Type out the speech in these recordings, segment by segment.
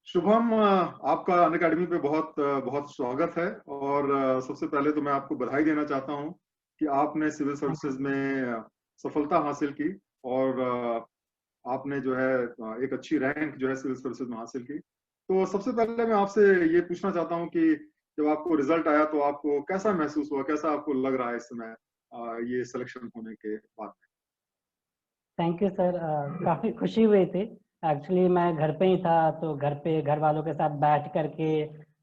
शुभम, आपका अनअकैडमी पे बहुत बहुत स्वागत है। और सबसे पहले तो मैं आपको बधाई देना चाहता हूं कि आपने सिविल थैंक यू। सर्विसेज में सफलता हासिल की। और आपने जो है एक अच्छी रैंक जो है सिविल सर्विसेज में हासिल की। तो सबसे पहले मैं आपसे ये पूछना चाहता हूं कि जब आपको रिजल्ट आया तो आपको कैसा महसूस हुआ, कैसा आपको लग रहा है इस समय ये सिलेक्शन होने के बाद? Thank you sir. काफ़ी खुशी हुई थी। एक्चुअली मैं घर पे ही था, तो घर पे घर वालों के साथ बैठ करके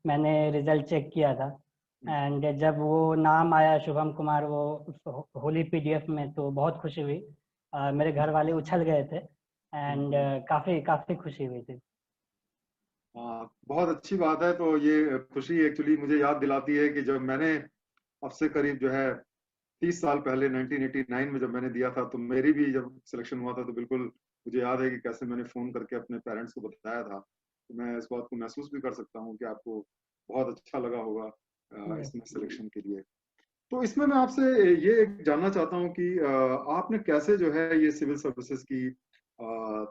मैंने रिजल्ट चेक किया था। एंड जब वो नाम आया शुभम कुमार वो होली पीडीएफ में, तो बहुत खुशी हुई। मेरे घर वाले उछल गए थे। एंड हम्म। काफ़ी काफ़ी खुशी हुई थी। हाँ, बहुत अच्छी बात है। तो ये खुशी एक्चुअली मुझे याद दिलाती है कि जब मैंने अब से करीब जो है 30 साल पहले 1989 में जब मैंने दिया था, तो मेरी भी जब सिलेक्शन हुआ था तो बिल्कुल मुझे याद है कि कैसे मैंने फोन करके अपने पेरेंट्स को बताया था। तो मैं इस बात को महसूस भी कर सकता हूँ कि आपको बहुत अच्छा लगा होगा यस। इसमें सिलेक्शन के लिए। तो इसमें मैं आपसे ये जानना चाहता हूँ कि आपने कैसे जो है ये सिविल सर्विसेज की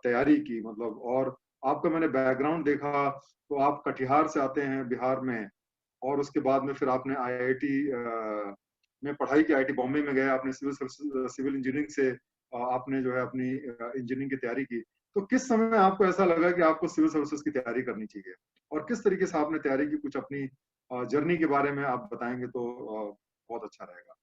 तैयारी की, मतलब। और आपका मैंने बैकग्राउंड देखा तो आप कटिहार से आते हैं बिहार में, और उसके बाद में फिर आपने आईआईटी में पढ़ाई की, आईआईटी बॉम्बे में गए, आपने सिविल इंजीनियरिंग से आपने जो है अपनी इंजीनियरिंग की तैयारी की। तो किस समय आपको ऐसा लगा कि आपको सिविल सर्विसेज की तैयारी करनी चाहिए, और किस तरीके से आपने तैयारी की? कुछ अपनी जर्नी के बारे में आप बताएंगे तो बहुत अच्छा रहेगा।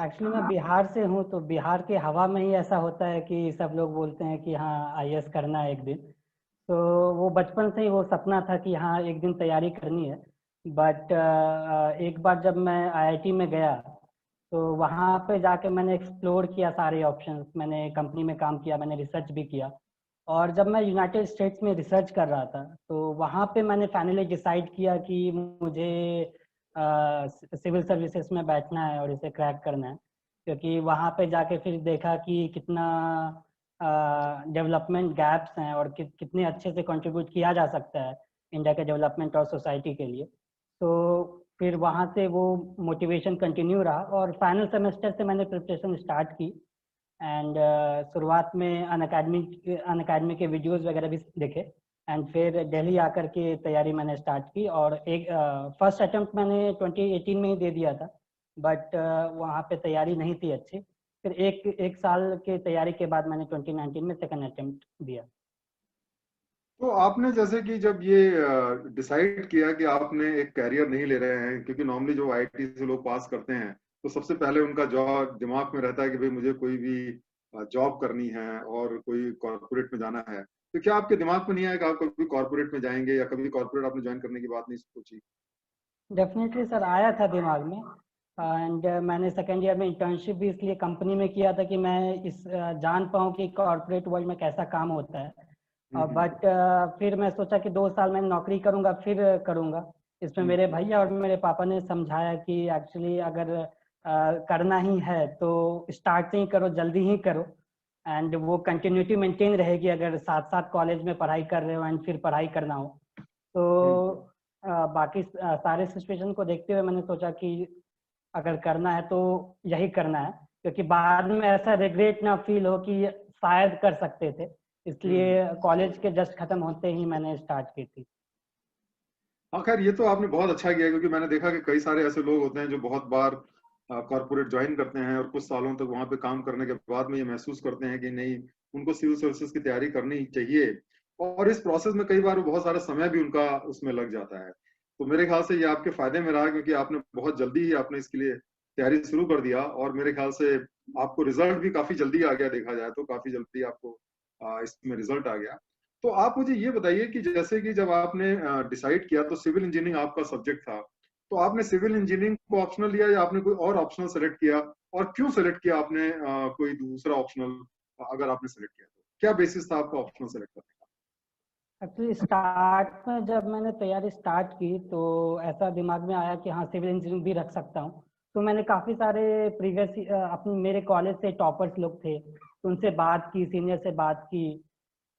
एक्चुअली मैं बिहार से हूँ, तो बिहार के हवा में ही ऐसा होता है कि सब लोग बोलते हैं कि हाँ आईएएस करना है एक दिन। तो वो बचपन से ही वो सपना था कि हाँ एक दिन तैयारी करनी है। बट एक बार जब मैं आईआईटी में गया, तो वहाँ पे जाके मैंने एक्सप्लोर किया सारे ऑप्शंस। मैंने कंपनी में काम किया, मैंने रिसर्च भी किया। और जब मैं यूनाइटेड स्टेट्स में रिसर्च कर रहा था, तो वहाँ पे मैंने फाइनली डिसाइड किया कि मुझे सिविल सर्विसेज में बैठना है और इसे क्रैक करना है। क्योंकि वहाँ पे जाके फिर देखा कि कितना डेवलपमेंट गैप्स हैं और कितने अच्छे से कंट्रीब्यूट किया जा सकता है इंडिया के डेवलपमेंट और सोसाइटी के लिए। तो फिर वहाँ से वो मोटिवेशन कंटिन्यू रहा, और फाइनल सेमेस्टर से मैंने प्रिपरेशन स्टार्ट की। एंड शुरुआत में अन अकेडमी के वीडियोस वगैरह भी देखे। एंड फिर दिल्ली आकर के तैयारी मैंने स्टार्ट की, और एक फर्स्ट अटेम्प्ट मैंने 2018 में ही दे दिया था। बट वहाँ पे तैयारी नहीं थी अच्छी। फिर एक एक साल के तैयारी के बाद मैंने 2019 में सेकंड अटेम्प्ट दिया। तो आपने जैसे कि जब ये डिसाइड किया कि आपने एक कैरियर नहीं ले रहे हैं, क्योंकि नॉर्मली जो आईआईटी से लोग पास करते हैं तो सबसे पहले उनका जॉब दिमाग में रहता है कि भाई मुझे कोई भी जॉब करनी है और कोई कॉर्पोरेट में जाना है। तो क्या आपके दिमाग में नहीं आया कि आप कभी कॉर्पोरेट में जाएंगे, या कभी कॉर्पोरेट आपने ज्वाइन करने की बात नहीं सोची? डेफिनेटली सर, आया था दिमाग में। एंड मैंने सेकेंड ईयर में इंटर्नशिप भी इसलिए कंपनी में किया था कि मैं जान पाऊँ कि कॉर्पोरेट वर्ल्ड में कैसा काम होता है। हम्म। बट फिर मैं सोचा कि 2 साल मैं नौकरी करूंगा फिर करूंगा। इसमें मेरे हम्म। भैया और मेरे पापा ने समझाया कि एक्चुअली अगर करना ही है तो स्टार्ट से ही करो, जल्दी ही करो। एंड वो कंटिन्यूटी मेंटेन रहेगी अगर साथ साथ कॉलेज में पढ़ाई कर रहे हो एंड फिर पढ़ाई करना हो। तो हम्म। बाकी सारे सिचुएशन को देखते हुए मैंने सोचा कि अगर करना है तो यही करना है, क्योंकि बाद में ऐसा रिग्रेट ना फील हो कि शायद कर सकते थे। हम्म। इसलिए कॉलेज के जस्ट खत्म होते ही मैंने स्टार्ट की थी। हाँ, खैर ये तो आपने बहुत अच्छा किया, क्योंकि मैंने देखा कि कई सारे ऐसे लोग होते हैं जो बहुत बार कॉर्पोरेट ज्वाइन करते हैं और कुछ सालों तक वहां पे काम करने के बाद में ये महसूस करते हैं कि नहीं, उनको सिविल सर्विसेज की तैयारी करनी चाहिए। और इस प्रोसेस में कई बार वो बहुत सारा समय भी उनका उसमें लग जाता है। तो मेरे ख्याल से ये आपके फायदे में रहा, क्योंकि आपने बहुत जल्दी ही आपने इसके लिए तैयारी शुरू कर दिया, और मेरे ख्याल से आपको रिजल्ट भी काफी जल्दी आ गया। देखा जाए तो काफी जल्दी आपको इसमें रिजल्ट आ गया। तो आप मुझे ये बताइए कि जैसे कि जब आपने डिसाइड किया तो सिविल इंजीनियरिंग आपका सब्जेक्ट था, तो आपने सिविल इंजीनियरिंग को ऑप्शनल लिया या आपने कोई और ऑप्शनल सेलेक्ट किया? और क्यों सेलेक्ट किया आपने कोई दूसरा ऑप्शनल? अगर आपने सेलेक्ट किया तो क्या बेसिस था आपका ऑप्शनल सेलेक्ट करने एक्चुअली स्टार्ट में जब मैंने तैयारी स्टार्ट की, तो ऐसा दिमाग में आया कि हाँ सिविल इंजीनियरिंग भी रख सकता हूँ। तो मैंने काफ़ी सारे प्रीवियस अपने मेरे कॉलेज से टॉपर्स लोग थे, तो उनसे बात की, सीनियर से बात की।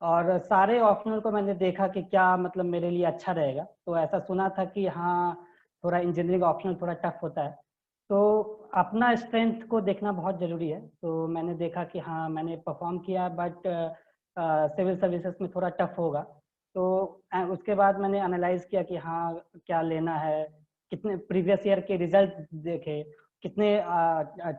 और सारे ऑप्शनल को मैंने देखा कि क्या मतलब मेरे लिए अच्छा रहेगा। तो ऐसा सुना था कि हाँ थोड़ा इंजीनियरिंग ऑप्शनल थोड़ा टफ होता है। तो अपना स्ट्रेंथ को देखना बहुत ज़रूरी है। तो मैंने देखा कि हाँ मैंने परफॉर्म किया, बट सिविल सर्विसेज में थोड़ा टफ होगा। तो उसके बाद मैंने एनालाइज किया कि हाँ क्या लेना है, कितने प्रीवियस ईयर के रिजल्ट देखे, कितने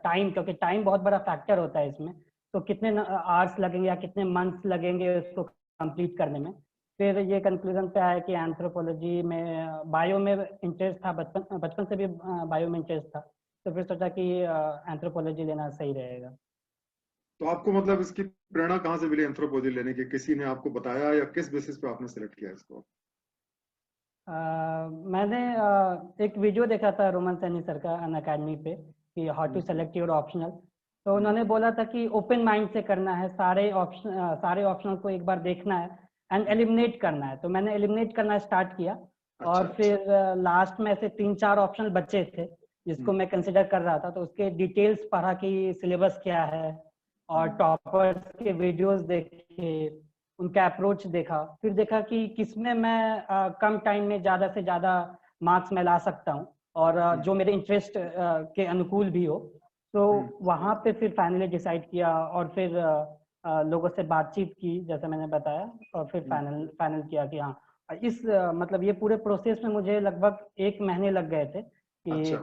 टाइम, क्योंकि टाइम बहुत बड़ा फैक्टर होता है इसमें, तो कितने आवर्स लगेंगे या कितने मंथ्स लगेंगे उसको कंप्लीट करने में। फिर ये कंक्लूजन पे आया कि एंथ्रोपोलॉजी में, बायो में इंटरेस्ट था, बचपन से भी बायो में इंटरेस्ट था, तो फिर सोचा कि एंथ्रोपोलॉजी लेना सही रहेगा। तो आपको मतलब इसकी प्रेरणा कहाँ से मिली एंथ्रोपोलॉजी लेने की? किसी ने आपको बताया या किस बेसिस पे आपने सेलेक्ट किया इसको? मैंने एक वीडियो देखा था रोमन सैनी सर का अन अकेडमी पे कि how to select your optional. तो उन्होंने बोला था कि ओपन माइंड से करना है, सारे ऑप्शनल को एक बार देखना है एंड एलिमिनेट करना है। तो मैंने एलिमिनेट करना स्टार्ट किया। और फिर लास्ट में से 3-4 ऑप्शनल बचे थे जिसको मैं कंसिडर कर रहा था, तो उसके डिटेल्स पढ़ा कि सिलेबस क्या है, और टॉपर्स के वीडियोस देखे, उनका अप्रोच देखा, फिर देखा कि किसमें मैं कम टाइम में ज्यादा से ज्यादा मार्क्स में ला सकता हूँ और जो मेरे इंटरेस्ट के अनुकूल भी हो। तो वहां पे फिर फाइनली डिसाइड किया और फिर लोगों से बातचीत की जैसे मैंने बताया, और फिर फाइनल किया कि हाँ इस मतलब ये पूरे प्रोसेस में मुझे लगभग 1 महीने लग गए थे कि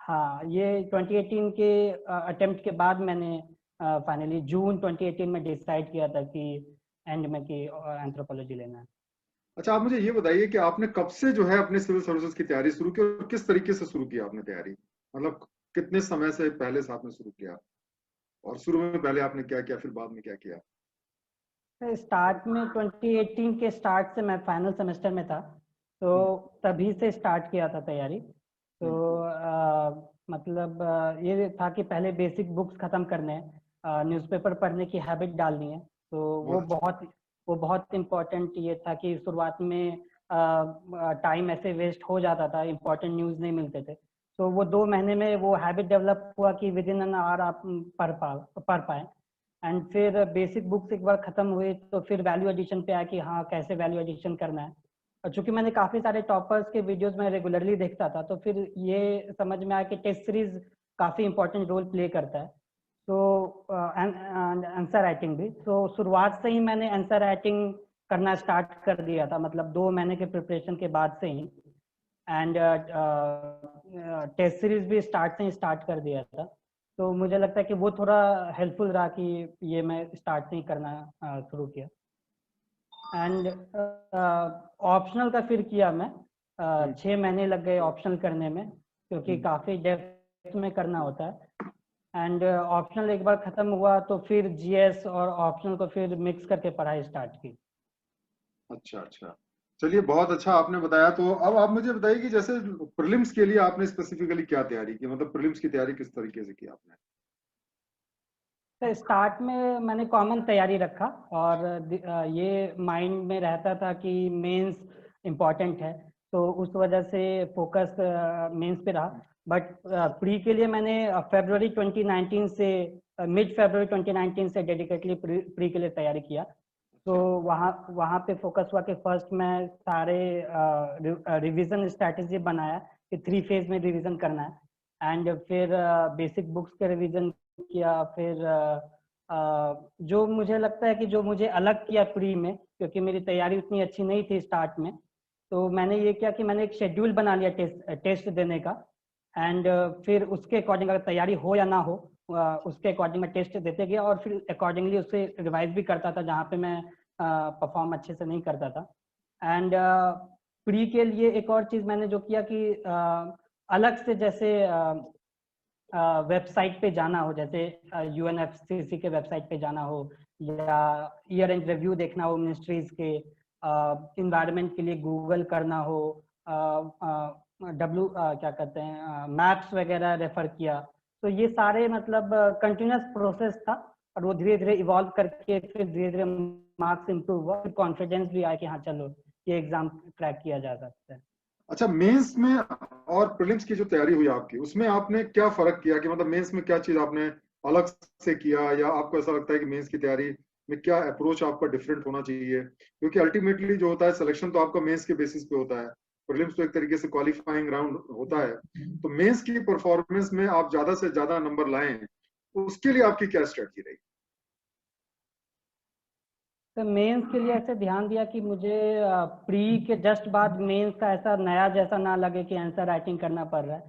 हाँ ये 2018 के अटेम्प्ट के बाद मैंने फाइनली जून 2018 में डिसाइड किया था कि एंड में कि एंथ्रोपोलॉजी लेना है। अच्छा, आप मुझे ये बताइए कि आपने कब से जो है अपने सिविल सर्विसेज की तैयारी शुरू की और किस तरीके से शुरू किया आपने तैयारी? मतलब कितने समय से पहले से आपने शुरू किया, और शुरू में पहले आपने क्या किया, फिर बाद में क्या किया? स्टार्ट में 2018 के स्टार्ट से मैं फाइनल सेमेस्टर में था, तो तभी से स्टार्ट किया था तैयारी। तो मतलब ये था कि पहले बेसिक बुक्स खत्म करने हैं, न्यूज़पेपर पढ़ने की हैबिट डालनी है। तो वो बहुत इम्पोर्टेंट ये था कि शुरुआत में टाइम ऐसे वेस्ट हो जाता था, इम्पोर्टेंट न्यूज़ नहीं मिलते थे। तो वो 2 महीने में वो हैबिट डेवलप हुआ कि विद इन एन आवर आप पढ़ पाए। एंड फिर बेसिक बुक्स एक बार खत्म हुई तो फिर वैल्यू एडिशन पे आया कि हाँ कैसे वैल्यू एडिशन करना है। और चूंकि मैंने काफी सारे टॉपर्स के वीडियोस में रेगुलरली देखता था, तो फिर ये समझ में आया कि टेस्ट सीरीज काफी इंपॉर्टेंट रोल प्ले करता है। तो आंसर राइटिंग भी, तो शुरुआत से ही मैंने आंसर राइटिंग करना स्टार्ट कर दिया था, मतलब 2 महीने के प्रिपरेशन के बाद से ही। एंड टेस्ट सीरीज भी स्टार्ट से ही स्टार्ट कर दिया था। तो मुझे लगता है कि वो थोड़ा हेल्पफुल रहा कि ये मैं स्टार्ट से ही करना शुरू किया। एंड ऑप्शनल का फिर किया मैं, 6 महीने लग गए ऑप्शनल करने में, क्योंकि काफी डेप्थ में करना होता है। एंड ऑप्शनल एक बार खत्म हुआ तो फिर जीएस और ऑप्शनल को फिर मिक्स करके पढ़ाई स्टार्ट की। अच्छा अच्छा, चलिए बहुत अच्छा आपने बताया। तो अब आप मुझे बताइए कि जैसे प्रीलिम्स के लिए आपने स्पेसिफिकली क्या तैयारी की, मतलब प्रीलिम्स की तैयारी किस तरीके से की आपने? तो स्टार्ट में मैंने कॉमन तैयारी रखा और ये माइंड में रहता था कि मेंस इम्पॉर्टेंट है, तो उस वजह से फोकस मेंस पे रहा। बट प्री के लिए मैंने फरवरी 2019 से मिड फरवरी 2019 से डेडिकेटली प्री के लिए तैयारी किया। तो वहाँ पे फोकस हुआ कि फर्स्ट मैं सारे रिवीजन स्ट्रैटेजी बनाया कि 3 फेज में रिवीजन करना है। एंड फिर बेसिक बुक्स के रिवीजन किया। फिर जो मुझे लगता है कि जो मुझे अलग किया प्री में, क्योंकि मेरी तैयारी उतनी अच्छी नहीं थी स्टार्ट में, तो मैंने ये किया कि मैंने एक शेड्यूल बना लिया टेस्ट देने का। एंड फिर उसके अकॉर्डिंग अगर तैयारी हो या ना हो, उसके अकॉर्डिंग मैं टेस्ट देते गया और फिर अकॉर्डिंगली उससे रिवाइज भी करता था जहाँ पे मैं परफॉर्म अच्छे से नहीं करता था। एंड प्री के लिए एक और चीज़ मैंने जो किया कि अलग से जैसे वेबसाइट पे जाना हो, जैसे यूएनएफसीसी के वेबसाइट पे जाना हो, या ईयर एंड रिव्यू देखना हो मिनिस्ट्रीज के, इन्वायरमेंट के लिए गूगल करना हो, क्या कहते हैं मैप्स वगैरह रेफर किया। तो ये सारे मतलब कंटिन्यूस प्रोसेस था, और वो धीरे धीरे इवॉल्व करके फिर धीरे धीरे मार्क्स इंप्रूव हुआ, फिर कॉन्फिडेंस भी आया कि हाँ चलो ये एग्जाम क्रैक किया जा सकता है। अच्छा, मेंस में और प्रीलिम्स की जो तैयारी हुई आपकी, उसमें आपने क्या फर्क किया कि मतलब मेंस में क्या चीज आपने अलग से किया, या आपको ऐसा लगता है कि मेंस की तैयारी में क्या अप्रोच आपका डिफरेंट होना चाहिए? क्योंकि अल्टीमेटली जो होता है सिलेक्शन तो आपका मेंस के बेसिस पे होता है, प्रीलिम्स तो एक तरीके से क्वालिफाइंग राउंड होता है। तो मेंस की परफॉर्मेंस में आप ज्यादा से ज्यादा नंबर लाएं, उसके लिए आपकी क्या स्ट्रेटजी रही? तो मेंस के लिए ऐसे ध्यान दिया कि मुझे प्री के जस्ट बाद मेंस का ऐसा नया जैसा ना लगे कि आंसर राइटिंग करना पड़ रहा है।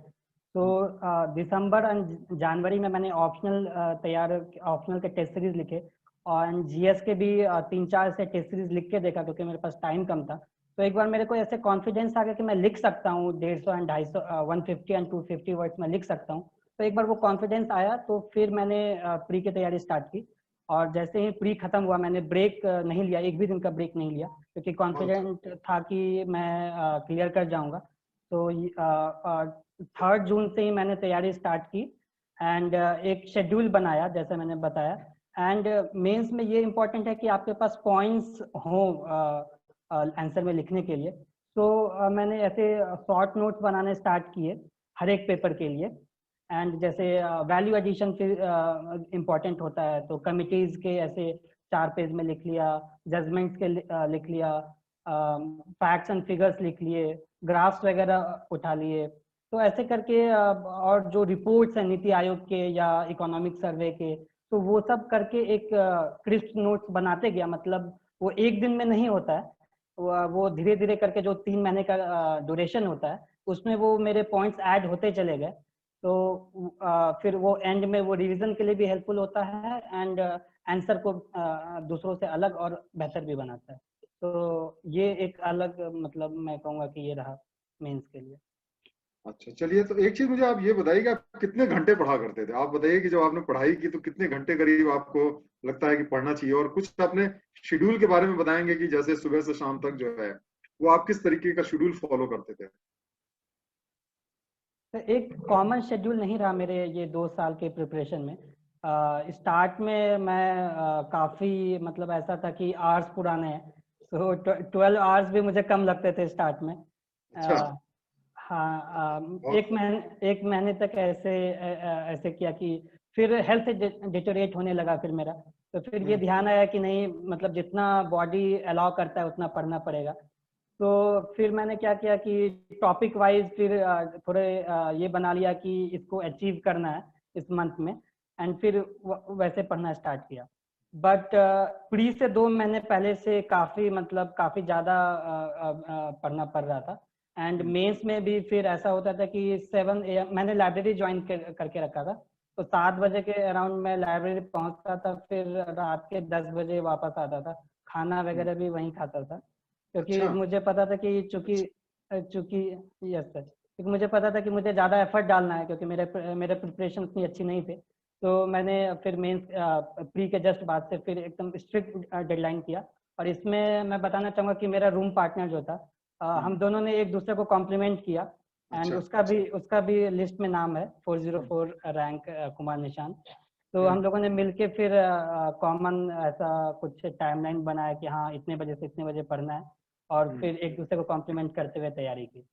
तो दिसंबर और जनवरी में मैंने ऑप्शनल के टेस्ट सीरीज लिखे, और जीएस के भी 3-4 से टेस्ट सीरीज लिख के देखा क्योंकि मेरे पास टाइम कम था। तो एक बार मेरे को ऐसे कॉन्फिडेंस आ गया कि मैं लिख सकता हूँ 150 एंड 250, 150 एंड 250 वर्ड्स में लिख सकता हूँ। तो एक बार वो कॉन्फिडेंस आया तो फिर मैंने प्री की तैयारी स्टार्ट की। और जैसे ही प्री खत्म हुआ मैंने ब्रेक नहीं लिया, एक भी दिन का ब्रेक नहीं लिया, क्योंकि कॉन्फिडेंट था कि मैं क्लियर कर जाऊंगा। तो 3 जून से ही मैंने तैयारी स्टार्ट की, एंड एक शेड्यूल बनाया जैसे मैंने बताया। एंड मेंस में ये इम्पोर्टेंट है कि आपके पास पॉइंट्स हों आंसर में लिखने के लिए। तो मैंने ऐसे शॉर्ट नोट्स बनाने स्टार्ट किए हर एक पेपर के लिए। एंड जैसे वैल्यू एडिशन फिर इम्पोर्टेंट होता है, तो कमिटीज के ऐसे 4 पेज में लिख लिया, जजमेंट्स के लिख लिया, फैक्ट्स एंड फिगर्स लिख लिए, ग्राफ्स वगैरह उठा लिए। तो ऐसे करके और जो रिपोर्ट्स हैं नीति आयोग के या इकोनॉमिक सर्वे के, तो वो सब करके एक क्रिस्प नोट्स बनाते गया। मतलब वो एक दिन में नहीं होता है, वो धीरे धीरे करके जो 3 महीने का ड्यूरेशन होता है उसमें वो मेरे पॉइंट्स ऐड होते चले गए। तो फिर वो एंड में वो रिवीजन के लिए भी हेल्पफुल होता है, एंड आंसर को दूसरों से अलग और बेहतर भी बनाता है। तो ये एक अलग, मतलब मैं कहूँगा कि ये रहा मेंस के लिए। अच्छा, चलिए, तो एक चीज मुझे आप ये बताइए कि आप कितने घंटे पढ़ा करते थे? आप बताइए कि जब आपने पढ़ाई की तो कितने घंटे करीब आपको लगता है कि पढ़ना चाहिए, और कुछ अपने शेड्यूल के बारे में बताएंगे कि जैसे सुबह से शाम तक जो है वो आप किस तरीके का शेड्यूल फॉलो करते थे? तो एक कॉमन शेड्यूल नहीं रहा मेरे ये 2 साल के प्रिपरेशन में। स्टार्ट में मैं काफ़ी, मतलब ऐसा था कि आवर्स पुराने हैं, तो 12 आवर्स भी मुझे कम लगते थे स्टार्ट में। अच्छा। हाँ, बहुत। एक महीने तक ऐसे किया कि फिर हेल्थ डिटोरेट होने लगा फिर मेरा। तो फिर ये हम्म। ध्यान आया कि नहीं, मतलब जितना बॉडी अलाउ करता है उतना पढ़ना पड़ेगा। तो फिर मैंने क्या किया कि टॉपिक वाइज फिर थोड़े ये बना लिया कि इसको अचीव करना है इस मंथ में, एंड फिर वैसे पढ़ना स्टार्ट किया। बट प्री से 2 महीने पहले से काफ़ी, मतलब काफ़ी ज़्यादा पढ़ना पड़ रहा था। And hmm. मेंस में भी फिर ऐसा होता था कि 7 AM मैंने लाइब्रेरी ज्वाइन करके रखा था। तो 7 बजे के अराउंड मैं लाइब्रेरी पहुंचता था, फिर रात के 10 बजे वापस आता था। खाना हम्म। वगैरह भी वहीं खाता था, क्योंकि अच्छा। मुझे पता था कि चूंकि चूंकि यस सर, क्योंकि मुझे पता था कि मुझे ज़्यादा एफर्ट डालना है, क्योंकि मेरे प्रिपरेशन उतनी अच्छी नहीं थे। तो मैंने फिर मेंस प्री के जस्ट बाद से फिर एकदम स्ट्रिक्ट डेडलाइन किया। और इसमें मैं बताना चाहूँगा कि मेरा रूम पार्टनर जो था, हम्म। हम दोनों ने एक दूसरे को कॉम्प्लीमेंट किया। एंड अच्छा। उसका भी लिस्ट में नाम है 404 रैंक, कुमार निशान। तो हम्म। हम लोगों ने मिलके फिर कॉमन ऐसा कुछ टाइमलाइन बनाया कि हाँ इतने बजे से इतने बजे पढ़ना है, और हम्म। फिर एक दूसरे को कॉम्प्लीमेंट करते हुए तैयारी की।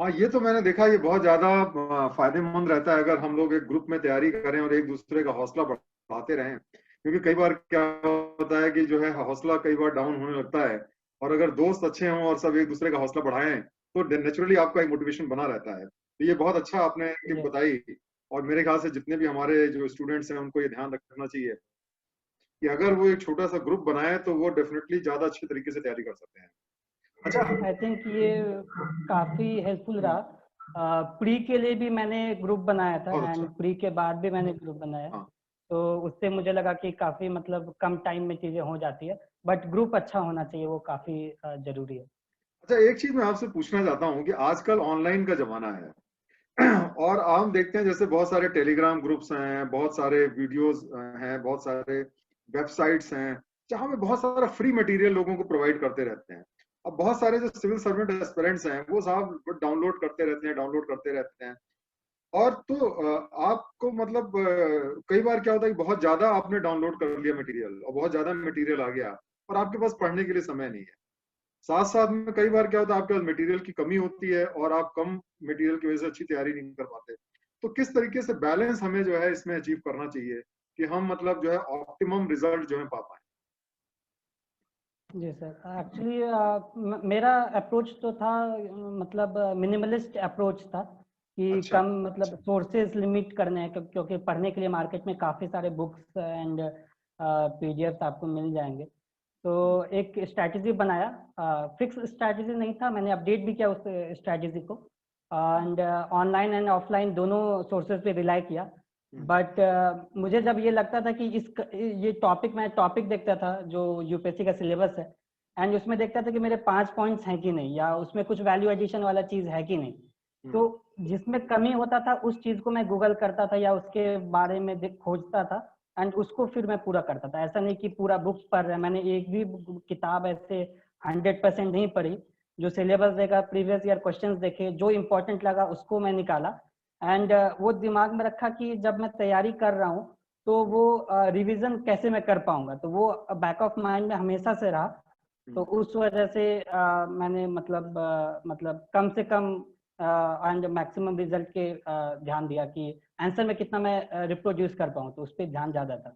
हाँ, ये तो मैंने देखा, ये बहुत ज्यादा फायदेमंद रहता है अगर हम लोग एक ग्रुप में तैयारी करें और एक दूसरे का हौसला बढ़ाते रहें। क्योंकि कई बार क्या होता है कि जो है हौसला कई बार डाउन होने लगता है, और अगर दोस्त अच्छे हों और सब एक दूसरे का हौसला बढ़ाएं तो नेचुरली आपका एक मोटिवेशन बना रहता है। तो ये बहुत अच्छा आपने टिप यस। बताई। और मेरे ख्याल से जितने भी हमारे जो स्टूडेंट्स हैं उनको ये ध्यान रखना चाहिए कि अगर वो एक छोटा सा ग्रुप बनाए तो वो डेफिनेटली ज्यादा अच्छे तरीके से तैयारी कर सकते हैं। अच्छा। आई थिंक ये काफ़ी हेल्पफुल हम्म। रहा। प्री के लिए भी मैंने ग्रुप बनाया था, बहुत एंड अच्छा। प्री के बाद भी मैंने ग्रुप बनाया। हाँ। तो उससे मुझे लगा कि काफ़ी, मतलब कम टाइम में चीज़ें हो जाती है, बट ग्रुप अच्छा होना चाहिए, वो काफ़ी ज़रूरी है। अच्छा, एक चीज मैं आपसे पूछना चाहता हूँ कि आजकल ऑनलाइन का जमाना है और हम देखते हैं जैसे बहुत सारे टेलीग्राम ग्रुप्स हैं, बहुत सारे वीडियोस हैं, बहुत सारे वेबसाइट्स हैं जहां पे बहुत सारा फ्री मटेरियल लोगों को प्रोवाइड करते रहते हैं। अब बहुत सारे जो सिविल सर्वेंट एस्पिरेंट्स हैं वो साहब डाउनलोड करते रहते हैं। और तो आपको मतलब कई बार क्या होता है कि बहुत ज्यादा आपने डाउनलोड कर लिया मटेरियल और बहुत ज्यादा मटेरियल आ गया और आपके पास पढ़ने के लिए समय नहीं है। साथ साथ में कई बार क्या होता है आपके पास मटेरियल की कमी होती है और आप कम मटेरियल की वजह से अच्छी तैयारी नहीं कर पाते। तो किस तरीके से बैलेंस हमें जो है इसमें अचीव करना चाहिए कि हम मतलब जो है ऑप्टिमम रिजल्ट जो है पा पाए? जी सर, एक्चुअली मेरा अप्रोच तो था, मतलब मिनिमलिस्ट अप्रोच था कि अच्छा। कम, मतलब सोर्सेज लिमिट करने हैं, क्योंकि पढ़ने के लिए मार्केट में काफ़ी सारे बुक्स एंड पीडीएफ आपको मिल जाएंगे। तो एक स्ट्रैटेजी बनाया, फिक्स स्ट्रैटेजी नहीं था, मैंने अपडेट भी किया उस स्ट्रैटेजी को, एंड ऑनलाइन एंड ऑफलाइन दोनों सोर्सेज पे रिलाई किया। बट मुझे जब ये लगता था कि ये टॉपिक, मैं टॉपिक देखता था जो यूपीएससी का सिलेबस है, एंड उसमें देखता था कि मेरे 5 पॉइंट्स हैं कि नहीं, या उसमें कुछ वैल्यू एडिशन वाला चीज़ है कि नहीं। तो जिसमें कमी होता था उस चीज़ को मैं गूगल करता था या उसके बारे में खोजता था, एंड उसको फिर मैं पूरा करता था। ऐसा नहीं कि पूरा बुक्स पढ़ रहे हैं, मैंने एक भी किताब ऐसे 100% नहीं पढ़ी। जो सिलेबस देखा, प्रीवियस ईयर क्वेश्चंस देखे, जो इम्पोर्टेंट लगा उसको मैं निकाला, एंड वो दिमाग में रखा कि जब मैं तैयारी कर रहा हूँ तो वो रिवीजन कैसे मैं कर पाऊंगा, तो वो बैक ऑफ माइंड में हमेशा से रहा। तो उस वजह से मैंने मतलब कम से कम एंड मैक्सिमम रिजल्ट के ध्यान दिया कि आंसर में कितना मैं रिप्रोड्यूस कर पाऊँ, तो उस पर ध्यान ज्यादा था।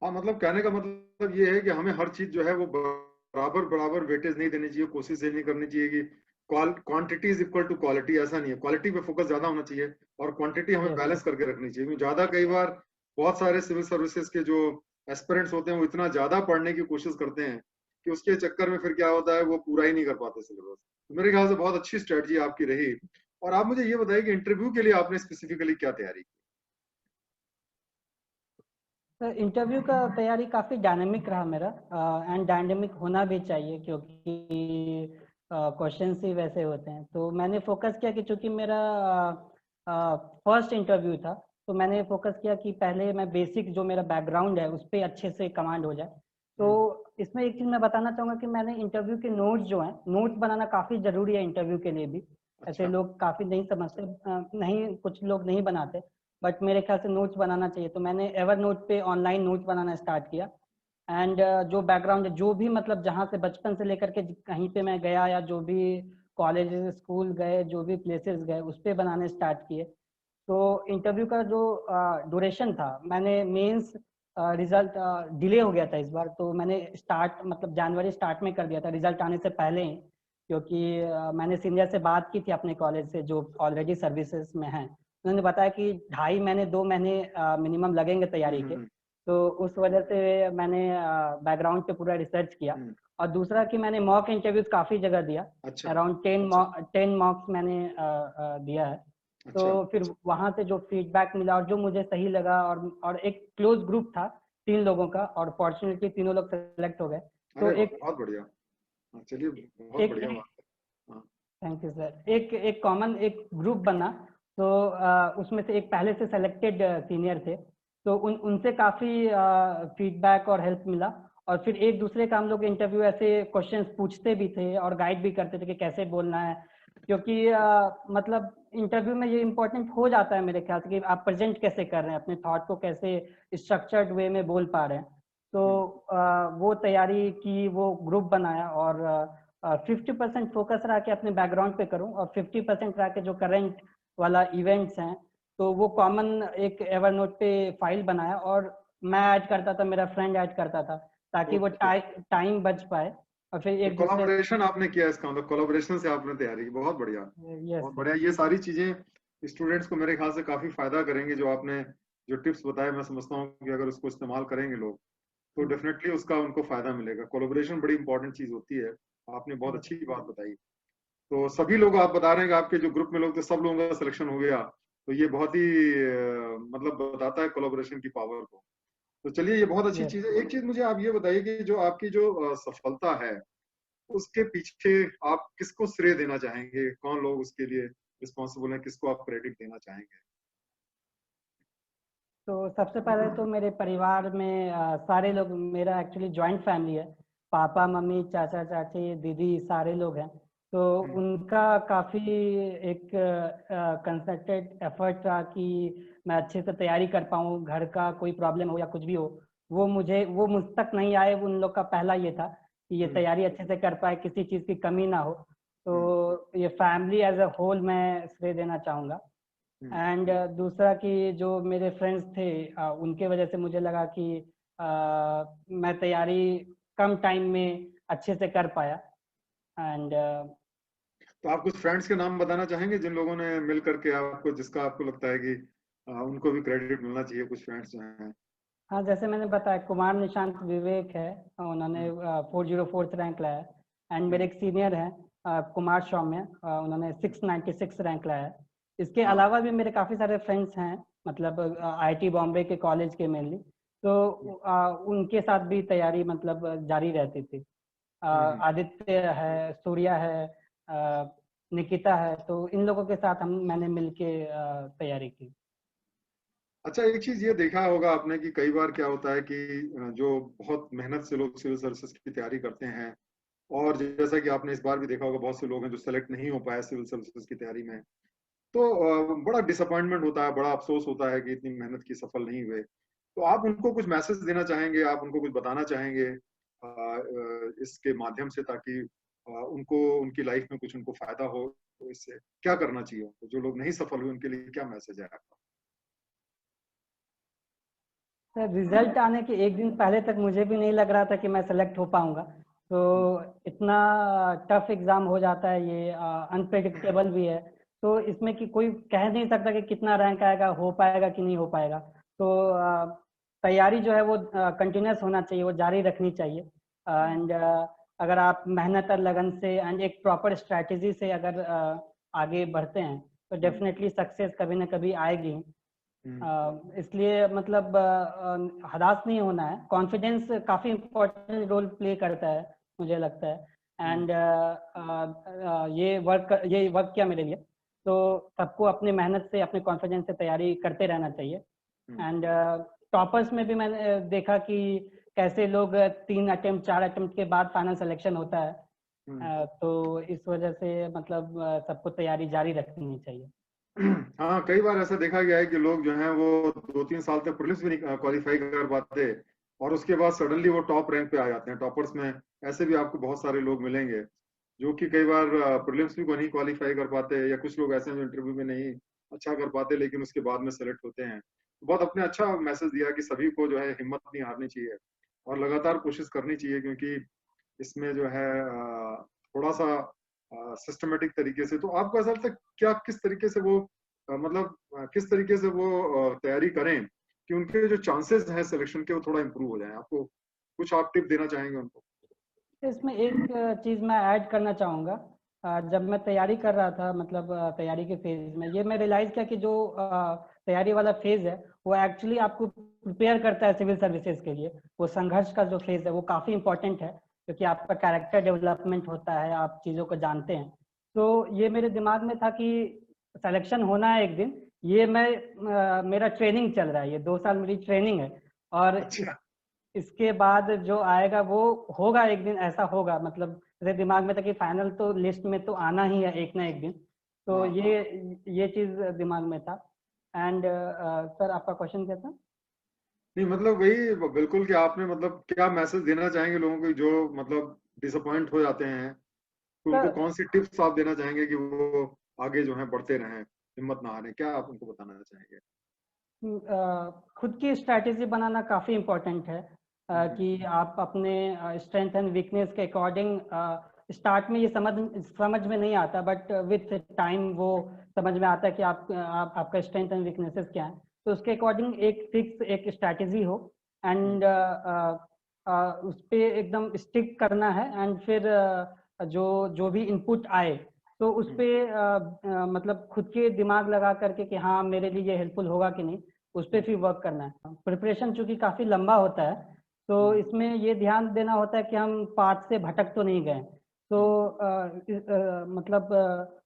हाँ, मतलब कहने का मतलब ये है कि हमें हर चीज जो है वो बराबर बराबर वेटेज नहीं देनी चाहिए, कोशिश ये नहीं करनी चाहिए कि quantity is equal to quality. ऐसा नहीं है, क्वालिटी पे फोकस ज्यादा होना चाहिए और क्वांटिटी हमें यस बैलेंस करके रखनी चाहिए। क्योंकि ज्यादा कई बार बहुत सारे सिविल सर्विसेज के जो एस्पिरेंट्स होते हैं वो इतना ज्यादा पढ़ने की कोशिश करते हैं कि उसके चक्कर में फिर क्या होता है, वो पूरा ही नहीं कर पाते सिलेबस। तो मेरे ख्याल से बहुत अच्छी स्ट्रेटजी आपकी रही। और आप मुझे ये बताइए कि इंटरव्यू के लिए आपने स्पेसिफिकली क्या तैयारी की? सर, इंटरव्यू का तैयारी काफ़ी डायनेमिक रहा मेरा, एंड डायनेमिक होना भी चाहिए क्योंकि क्वेश्चंस ही वैसे होते हैं। तो मैंने फोकस किया कि चूंकि मेरा फर्स्ट इंटरव्यू था, तो मैंने फोकस किया कि पहले मैं बेसिक जो मेरा बैकग्राउंड है उस पर अच्छे से कमांड हो जाए। तो इसमें एक चीज़ मैं बताना चाहूँगा कि मैंने इंटरव्यू के नोट्स जो हैं, नोट्स बनाना काफ़ी ज़रूरी है इंटरव्यू के लिए भी। ऐसे अच्छा। लोग काफ़ी नहीं समझते, नहीं, कुछ लोग नहीं बनाते, बट मेरे ख्याल से नोट्स बनाना चाहिए। तो मैंने एवर नोट पे ऑनलाइन नोट्स बनाना स्टार्ट किया, एंड जो बैकग्राउंड है, जो भी मतलब जहाँ से बचपन से लेकर के कहीं पे मैं गया, या जो भी कॉलेज स्कूल गए, जो भी प्लेसेस गए, उस पर बनाने स्टार्ट किए। तो इंटरव्यू का जो ड्यूरेशन था, मैंने मेंस रिजल्ट डिले हो गया था इस बार, तो मैंने स्टार्ट मतलब जनवरी स्टार्ट में कर दिया था, रिजल्ट आने से पहले ही। क्योंकि मैंने सीनियर से बात की थी अपने कॉलेज से जो ऑलरेडी सर्विसेज में हैं, उन्होंने बताया कि 2.5 महीने 2 महीने मिनिमम लगेंगे तैयारी के। तो उस वजह से मैंने बैकग्राउंड पे पूरा रिसर्च किया। और दूसरा कि मैंने मॉक इंटरव्यूज काफ़ी जगह दिया, अच्छा। अराउंड 10 मॉक्स मैंने दिया है। तो अच्छा। फिर वहां से जो फीडबैक मिला और जो मुझे सही लगा, और एक क्लोज ग्रुप था 3 लोगों का, और फॉर्चुनेटली तीनों लोग सेलेक्ट हो गए। तो अरे वाह, एक बहुत बढ़िया। हाँ, चलिए, बहुत एक बढ़िया बात है। हाँ। Thank you sir. एक एक कॉमन एक ग्रुप बना। तो उसमें से एक पहले से सेलेक्टेड सीनियर थे, तो उनसे काफ़ी फीडबैक और हेल्प मिला। और फिर एक दूसरे का हम लोग इंटरव्यू ऐसे क्वेश्चंस पूछते भी थे और गाइड भी करते थे कि कैसे बोलना है। क्योंकि मतलब इंटरव्यू में ये इम्पोर्टेंट हो जाता है मेरे ख्याल से कि आप प्रेजेंट कैसे कर रहे हैं, अपने थॉट को कैसे स्ट्रक्चर्ड वे में बोल पा रहे हैं। तो वो तैयारी की, वो ग्रुप बनाया, और 50% फोकस रहा कि अपने बैकग्राउंड पे करूं, और 50% रहा कि जो करंट वाला इवेंट्स हैं, तो वो कॉमन एक एवरनोट पे फाइल बनाया, और मैं ऐड करता था, मेरा फ्रेंड ऐड करता था, ताकि वो ओके। टाइम बच पाए। और फिर तो एक दूसरे कोलाबोरेशन आपने किया, इसका मतलब कोलाबोरेशन से आपने तैयारी की। बहुत बढ़िया, यस बहुत सर। बढ़िया। ये सारी चीजें स्टूडेंट्स को मेरे ख्याल से काफी फायदा करेंगे। जो आपने जो टिप्स बताए, मैं समझता हूँ कि अगर उसको इस्तेमाल करेंगे लोग तो डेफिनेटली उसका उनको फायदा मिलेगा। कोलाबोरेशन बड़ी इंपॉर्टेंट चीज होती है। आपने बहुत अच्छी बात बताई। तो सभी लोग, आप बता रहे हैं कि आपके जो ग्रुप में लोग थे सब लोगों का सिलेक्शन हो गया, तो ये बहुत ही मतलब बताता है कोलाबोरेशन की पावर को। तो चलिए, ये बहुत अच्छी यस। चीज है। एक चीज मुझे आप ये बताइए कि जो आपकी जो सफलता है उसके पीछे आप किसको श्रेय देना चाहेंगे? कौन लोग उसके लिए रिस्पॉन्सिबल हैं? किसको आप क्रेडिट देना चाहेंगे? तो सबसे पहले तो मेरे परिवार में सारे लोग, मेरा एक्चुअली जॉइंट फैमिली है, पापा मम्मी चाचा चाची दीदी सारे लोग हैं। तो उनका काफ़ी एक कंसंट्रेटेड एफर्ट रहा कि मैं अच्छे से तैयारी कर पाऊँ, घर का कोई प्रॉब्लम हो या कुछ भी हो, वो मुझ तक नहीं आए। उन लोग का पहला ये था कि ये तैयारी अच्छे से कर पाए, किसी चीज़ की कमी ना हो। तो ये फैमिली एज अ होल मैं श्रेय देना चाहूँगा। एंड दूसरा कि जो मेरे फ्रेंड्स थे, उनके वजह से मुझे लगा कि मैं तैयारी कम टाइम में अच्छे से कर पाया। एंड तो आप कुछ फ्रेंड्स के नाम बताना चाहेंगे जिन लोगों ने मिल करके आपको, जिसका आपको लगता है कि उनको भी क्रेडिट मिलना चाहिए, कुछ फ्रेंड्स जो हैं? हाँ, जैसे मैंने बताया कुमार निशांत विवेक है, उन्होंने 404th रैंक लाया है। एंड मेरे एक सीनियर हैं कुमार सौम्य, उन्होंने 696 रैंक लाया है। इसके हाँ। अलावा भी मेरे काफ़ी सारे फ्रेंड्स हैं, मतलब आईआईटी बॉम्बे के कॉलेज के मेनली, तो उनके साथ भी तैयारी मतलब जारी रहती थी। आदित्य है, सूर्या है, निकिता है, तो इन लोगों के साथ मैंने मिलके तैयारी की। अच्छा, एक चीज ये देखा होगा आपने कि कई बार क्या होता है कि जो बहुत मेहनत से लोग सिविल सर्विसेज की तैयारी करते हैं, और जैसा कि आपने इस बार भी देखा होगा बहुत से लोग हैं जो सेलेक्ट नहीं हो पाए सिविल सर्विसेज की तैयारी में, तो बड़ा डिसअपॉइंटमेंट होता है, बड़ा अफसोस होता है कि इतनी मेहनत की सफल नहीं हुए। तो आप उनको कुछ मैसेज देना चाहेंगे, आप उनको कुछ बताना चाहेंगे इसके माध्यम से, ताकि उनको उनकी लाइफ में कुछ उनको फायदा हो, तो इससे क्या करना चाहिए उनको, जो लोग नहीं सफल हुए उनके लिए क्या मैसेज है आपका? सर, रिजल्ट आने के एक दिन पहले तक मुझे भी नहीं लग रहा था कि मैं सेलेक्ट हो पाऊंगा। तो इतना टफ एग्जाम हो जाता है, ये अनप्रेडिक्टेबल भी है। तो इसमें कि कोई कह नहीं सकता कि कितना रैंक आएगा, हो पाएगा कि नहीं हो पाएगा। तो तैयारी जो है वो कंटिन्यूस होना चाहिए, वो जारी रखनी चाहिए। एंड अगर आप मेहनत और लगन से एंड एक प्रॉपर स्ट्रैटेजी से अगर आगे बढ़ते हैं तो डेफिनेटली सक्सेस कभी ना कभी आएगी। इसलिए मतलब हताश नहीं होना है। कॉन्फिडेंस काफ़ी इम्पोर्टेंट रोल प्ले करता है, मुझे लगता है। एंड ये वर्क किया मेरे लिए। तो सबको अपनी मेहनत से, अपने कॉन्फिडेंस से तैयारी करते रहना चाहिए। एंड टॉपर्स में भी मैंने देखा कि कैसे लोग 3 अटेम्प्ट 4 अटेम्प्ट के बाद फाइनल सिलेक्शन होता है। तो इस वजह से मतलब सबको तैयारी जारी रखनी चाहिए। हाँ, कई बार ऐसा देखा गया है कि लोग जो हैं वो 2-3 साल तक प्रीलिम्स भी नहीं क्वालिफाई कर पाते, और उसके बाद सडनली वो टॉप रैंक पे आ जाते हैं। टॉपर्स में ऐसे भी आपको बहुत सारे लोग मिलेंगे जो कि कई बार प्रीलिम्स भी को नहीं क्वालिफाई कर पाते, या कुछ लोग ऐसे हैं जो इंटरव्यू में नहीं अच्छा कर पाते लेकिन उसके बाद में सेलेक्ट होते हैं। तो बहुत अपने अच्छा मैसेज दिया कि सभी को जो है हिम्मत नहीं हारनी चाहिए और लगातार कोशिश करनी चाहिए, क्योंकि इसमें जो है थोड़ा सा सिस्टमेटिक तरीके से। तो आपको ऐसा लगता है क्या, किस तरीके से वो मतलब किस तरीके से वो तैयारी करें कि उनके जो चांसेस हैं सिलेक्शन के वो थोड़ा इम्प्रूव हो जाए? आपको कुछ आप टिप देना चाहेंगे उनको? इसमें एक चीज़ मैं ऐड करना चाहूँगा। जब मैं तैयारी कर रहा था, मतलब तैयारी के फेज में, ये मैं रियलाइज़ किया कि जो तैयारी वाला फेज है वो एक्चुअली आपको प्रिपेयर करता है सिविल सर्विसेज के लिए। वो संघर्ष का जो फेज है वो काफ़ी इंपॉर्टेंट है, क्योंकि आपका कैरेक्टर डेवलपमेंट होता है, आप चीज़ों को जानते हैं। तो ये मेरे दिमाग में था कि सिलेक्शन होना है एक दिन। ये मेरा ट्रेनिंग चल रहा है, ये 2 साल मेरी ट्रेनिंग है। और अच्छा। इसके बाद जो आएगा वो होगा, एक दिन ऐसा होगा। मतलब मेरे दिमाग में था कि फाइनल तो लिस्ट में तो आना ही है एक ना एक दिन। तो हाँ, हाँ। ये चीज दिमाग में था। एंड सर, आपका क्वेश्चन क्या था? नहीं, मतलब वही बिल्कुल कि आपने मतलब क्या मैसेज देना चाहेंगे लोगों को जो मतलब डिसअपॉइंट हो जाते हैं, तो उनको सर, कौन सी टिप्स आप देना चाहेंगे कि वो आगे जो है बढ़ते रहें, हिम्मत ना हारें? क्या आप उनको बताना चाहेंगे? खुद की स्ट्रैटेजी बनाना काफ़ी इम्पोर्टेंट है। हम्म, कि आप अपने स्ट्रेंथ एंड वीकनेस के अकॉर्डिंग, स्टार्ट में ये समझ में नहीं आता, बट विथ टाइम वो समझ में आता है कि आपका स्ट्रेंथ एंड वीकनेसेस क्या है। तो उसके अकॉर्डिंग एक फिक्स एक स्ट्रैटेजी हो, एंड उस पर एकदम स्टिक करना है। एंड फिर जो जो भी इनपुट आए तो उस पे मतलब खुद के दिमाग लगा करके कि हाँ, मेरे लिए ये हेल्पफुल होगा कि नहीं, उस पर फिर वर्क करना है। प्रिपरेशन चूंकि काफ़ी लंबा होता है, तो इसमें ये ध्यान देना होता है कि हम पाथ से भटक तो नहीं गए। तो मतलब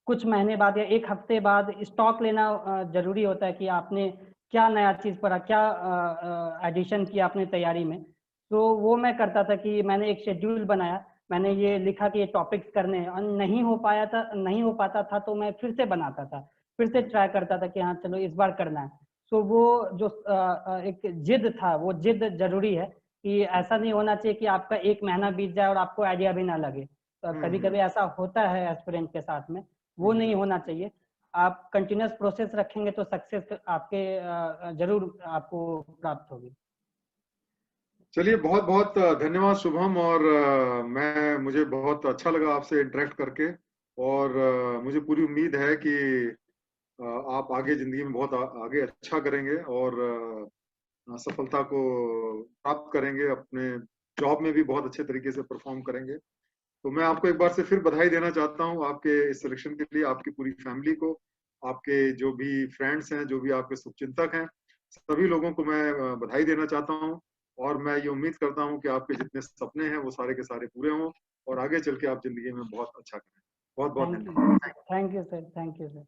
कुछ महीने बाद या एक हफ्ते बाद स्टॉक लेना जरूरी होता है कि आपने क्या नया चीज़ पढ़ा, क्या एडिशन किया अपने तैयारी में। तो वो मैं करता था कि मैंने एक शेड्यूल बनाया, मैंने ये लिखा कि ये टॉपिक्स करने हैं, और नहीं हो पाता था तो मैं फिर से बनाता था, फिर से ट्राई करता था कि हाँ चलो इस बार करना है। तो वो जो एक जिद था, वो जिद जरूरी है। कि ऐसा नहीं होना चाहिए कि आपका एक महीना बीत जाए और आपको आइडिया भी ना लगे। तो कभी कभी ऐसा होता है एस्पिरेंट के साथ में, वो नहीं होना चाहिए। आप कंटिन्यूस प्रोसेस रखेंगे तो सक्सेस आपके जरूर आपको प्राप्त होगी। चलिए, बहुत बहुत धन्यवाद शुभम। और मुझे बहुत अच्छा लगा आपसे इंटरेक्ट करके, और मुझे पूरी उम्मीद है कि आप आगे जिंदगी में बहुत आगे अच्छा करेंगे, और सफलता को प्राप्त करेंगे, अपने जॉब में भी बहुत अच्छे तरीके से परफॉर्म करेंगे। तो मैं आपको एक बार से फिर बधाई देना चाहता हूँ आपके इस सिलेक्शन के लिए, आपकी पूरी फैमिली को, आपके जो भी फ्रेंड्स हैं, जो भी आपके शुभचिंतक हैं, सभी लोगों को मैं बधाई देना चाहता हूँ। और मैं ये उम्मीद करता हूँ कि आपके जितने सपने हैं वो सारे के सारे पूरे हों और आगे चल के आप जिंदगी में बहुत अच्छा करें। बहुत बहुत थैंक यू, धन्यवाद। Thank you sir, thank you sir.